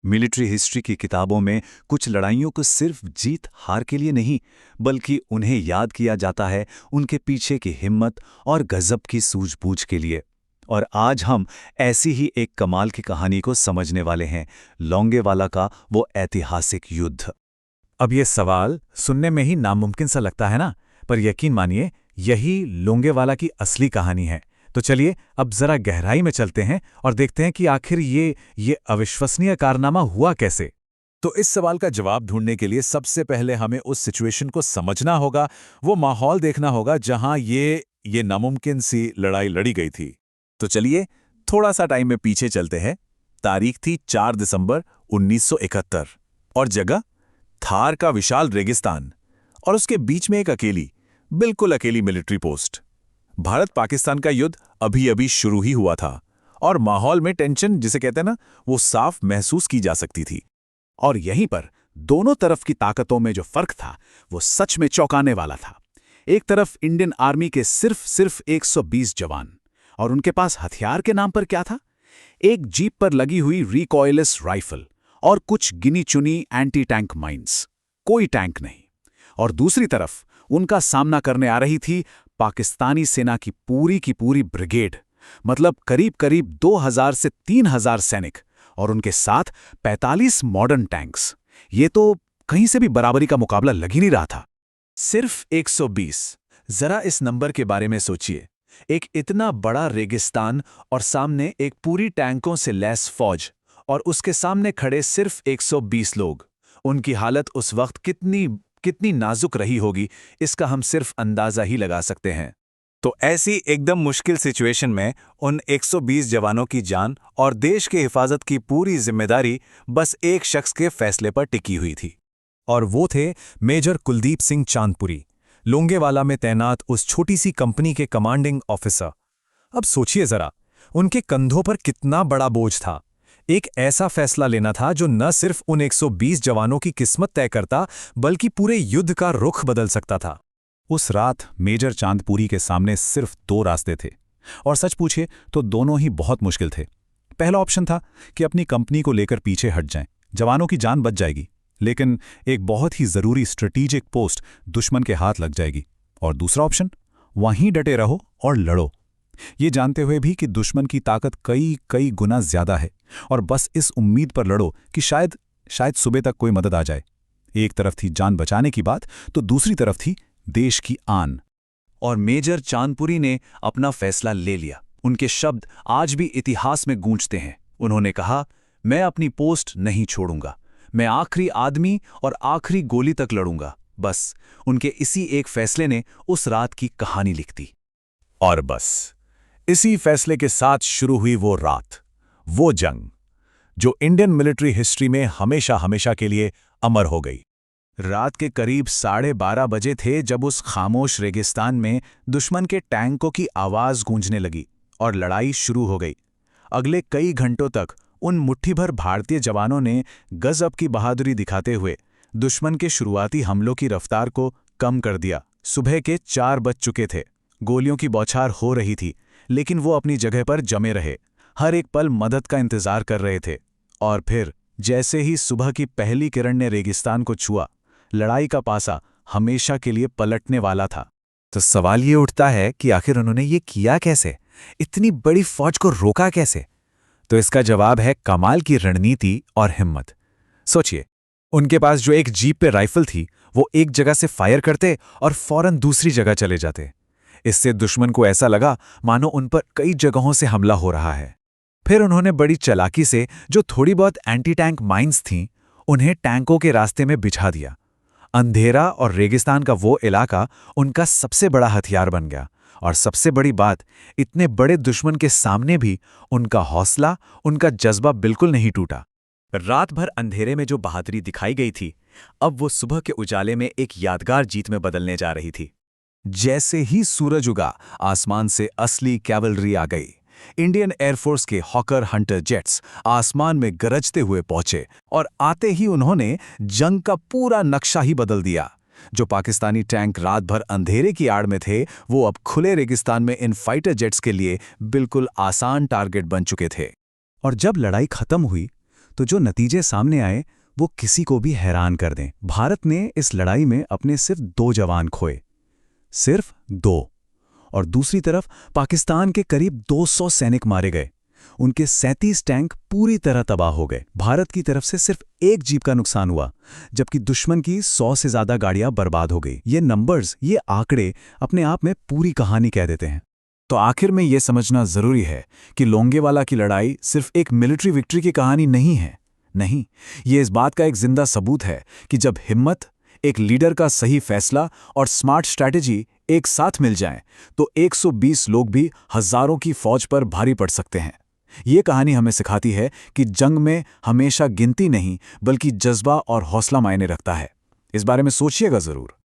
Military history की किताबों में कुछ लड़ाइयों को सिर्फ जीत हार के लिए नहीं, बल्कि उन्हें याद किया जाता है उनके पीछे की हिम्मत और गजब की सूझबूझ के लिए। और आज हम ऐसी ही एक कमाल की कहानी को समझने वाले हैं, लोंगेवाला का वो ऐतिहासिक युद्ध। अब ये सवाल सुनने में ही नामुमकिन सा लगता है ना, पर यकीन मानिए यही लोंगेवाला की असली कहानी है। तो चलिए अब जरा गहराई में चलते हैं और देखते हैं कि आखिर ये अविश्वसनीय कारनामा हुआ कैसे। तो इस सवाल का जवाब ढूंढने के लिए सबसे पहले हमें उस सिचुएशन को समझना होगा, वो माहौल देखना होगा जहां ये नामुमकिन सी लड़ाई लड़ी गई थी। तो चलिए थोड़ा सा टाइम में पीछे चलते हैं। तारीख थी 4 दिसंबर 1971 और जगह थार का विशाल रेगिस्तान, और उसके बीच में एक बिल्कुल अकेली मिलिट्री पोस्ट। भारत पाकिस्तान का युद्ध अभी अभी शुरू ही हुआ था और माहौल में टेंशन, जिसे कहते हैं ना, वो साफ महसूस की जा सकती थी। और यहीं पर दोनों तरफ की ताकतों में जो फर्क था वो सच में चौंकाने वाला था। एक तरफ इंडियन आर्मी के सिर्फ 120 जवान, और उनके पास हथियार के नाम पर क्या था? एक जीप पर लगी हुई रिकॉयलेस राइफल और कुछ गिनी चुनी एंटी टैंक माइंस, कोई टैंक नहीं। और दूसरी तरफ उनका सामना करने आ रही थी पाकिस्तानी सेना की पूरी ब्रिगेड, मतलब करीब 2000 से 3000 सैनिक, और उनके साथ 45 मॉडर्न टैंक्स। ये तो कहीं से भी बराबरी का मुकाबला लग ही नहीं रहा था। सिर्फ 120, जरा इस नंबर के बारे में सोचिए। एक इतना बड़ा रेगिस्तान और सामने एक पूरी टैंकों से लैस फौज, और उसके सामने खड़े सिर्फ 120 लोग। उनकी हालत उस वक्त कितनी नाजुक रही होगी, इसका हम सिर्फ अंदाजा ही लगा सकते हैं। तो ऐसी एकदम मुश्किल सिचुएशन में उन 120 जवानों की जान और देश की हिफाजत की पूरी जिम्मेदारी बस एक शख्स के फैसले पर टिकी हुई थी, और वो थे मेजर कुलदीप सिंह चांदपुरी, लोंगेवाला में तैनात उस छोटी सी कंपनी के कमांडिंग ऑफिसर। अब सोचिए जरा, उनके कंधों पर कितना बड़ा बोझ था। एक ऐसा फैसला लेना था जो न सिर्फ उन 120 जवानों की किस्मत तय करता, बल्कि पूरे युद्ध का रुख बदल सकता था। उस रात मेजर चांदपुरी के सामने सिर्फ 2 रास्ते थे, और सच पूछे तो दोनों ही बहुत मुश्किल थे। पहला ऑप्शन था कि अपनी कंपनी को लेकर पीछे हट जाएं, जवानों की जान बच जाएगी, लेकिन एक बहुत ही जरूरी स्ट्रेटेजिक पोस्ट दुश्मन के हाथ लग जाएगी। और दूसरा ऑप्शन, वहीं डटे रहो और लड़ो, ये जानते हुए भी कि दुश्मन की ताकत कई गुना ज्यादा है, और बस इस उम्मीद पर लड़ो कि शायद सुबह तक कोई मदद आ जाए। एक तरफ थी जान बचाने की बात, तो दूसरी तरफ थी देश की आन। और मेजर चांदपुरी ने अपना फैसला ले लिया। उनके शब्द आज भी इतिहास में गूंजते हैं। उन्होंने कहा, मैं अपनी पोस्ट नहीं छोड़ूंगा, मैं आखिरी आदमी और आखिरी गोली तक लड़ूंगा। बस उनके इसी एक फैसले ने उस रात की कहानी लिख दी। और बस इसी फैसले के साथ शुरू हुई वो रात, वो जंग, जो इंडियन मिलिट्री हिस्ट्री में हमेशा के लिए अमर हो गई। रात के करीब 12:30 बजे थे जब उस खामोश रेगिस्तान में दुश्मन के टैंकों की आवाज गूंजने लगी और लड़ाई शुरू हो गई। अगले कई घंटों तक उन मुट्ठीभर भारतीय जवानों ने गजब की बहादुरी दिखाते हुए दुश्मन के शुरुआती हमलों की रफ्तार को कम कर दिया। सुबह के 4 बज चुके थे, गोलियों की बौछार हो रही थी, लेकिन वो अपनी जगह पर जमे रहे, हर एक पल मदद का इंतजार कर रहे थे। और फिर जैसे ही सुबह की पहली किरण ने रेगिस्तान को छुआ, लड़ाई का पासा हमेशा के लिए पलटने वाला था। तो सवाल ये उठता है कि आखिर उन्होंने ये किया कैसे? इतनी बड़ी फौज को रोका कैसे? तो इसका जवाब है कमाल की रणनीति और हिम्मत। सोचिए, उनके पास जो एक जीप पे राइफल थी, वो एक जगह से फायर करते और फौरन दूसरी जगह चले जाते। इससे दुश्मन को ऐसा लगा मानो उन पर कई जगहों से हमला हो रहा है। फिर उन्होंने बड़ी चालाकी से जो थोड़ी बहुत एंटी टैंक माइंस थीं, उन्हें टैंकों के रास्ते में बिछा दिया। अंधेरा और रेगिस्तान का वो इलाका उनका सबसे बड़ा हथियार बन गया। और सबसे बड़ी बात, इतने बड़े दुश्मन के सामने भी उनका हौसला, उनका जज्बा बिल्कुल नहीं टूटा। रात भर अंधेरे में जो बहादुरी दिखाई गई थी, अब वो सुबह के उजाले में एक यादगार जीत में बदलने जा रही थी। जैसे ही सूरज उगा, आसमान से असली कैवलरी आ गई। इंडियन एयरफोर्स के हॉकर हंटर जेट्स आसमान में गरजते हुए पहुंचे, और आते ही उन्होंने जंग का पूरा नक्शा ही बदल दिया। जो पाकिस्तानी टैंक रात भर अंधेरे की आड़ में थे, वो अब खुले रेगिस्तान में इन फाइटर जेट्स के लिए बिल्कुल आसान टारगेट बन चुके थे। और जब लड़ाई खत्म हुई तो जो नतीजे सामने आए वो किसी को भी हैरान कर दें। भारत ने इस लड़ाई में अपने सिर्फ 2 जवान खोए, सिर्फ 2। और दूसरी तरफ पाकिस्तान के करीब 200 सैनिक मारे गए। उनके 37 टैंक पूरी तरह तबाह हो गए। भारत की तरफ से सिर्फ 1 जीप का नुकसान हुआ, जबकि दुश्मन की 100 से ज्यादा गाड़ियां बर्बाद हो गई। ये नंबर्स, ये आंकड़े अपने आप में पूरी कहानी कह देते हैं। तो आखिर में ये समझना जरूरी है कि लोंगेवाला की लड़ाई सिर्फ एक मिलिट्री विक्ट्री की कहानी नहीं है। नहीं, ये इस बात का एक जिंदा सबूत है कि जब हिम्मत, एक लीडर का सही फैसला और स्मार्ट स्ट्रैटेजी एक साथ मिल जाएं, तो 120 लोग भी हजारों की फौज पर भारी पड़ सकते हैं। ये कहानी हमें सिखाती है कि जंग में हमेशा गिनती नहीं बल्कि जज्बा और हौसला मायने रखता है। इस बारे में सोचिएगा जरूर।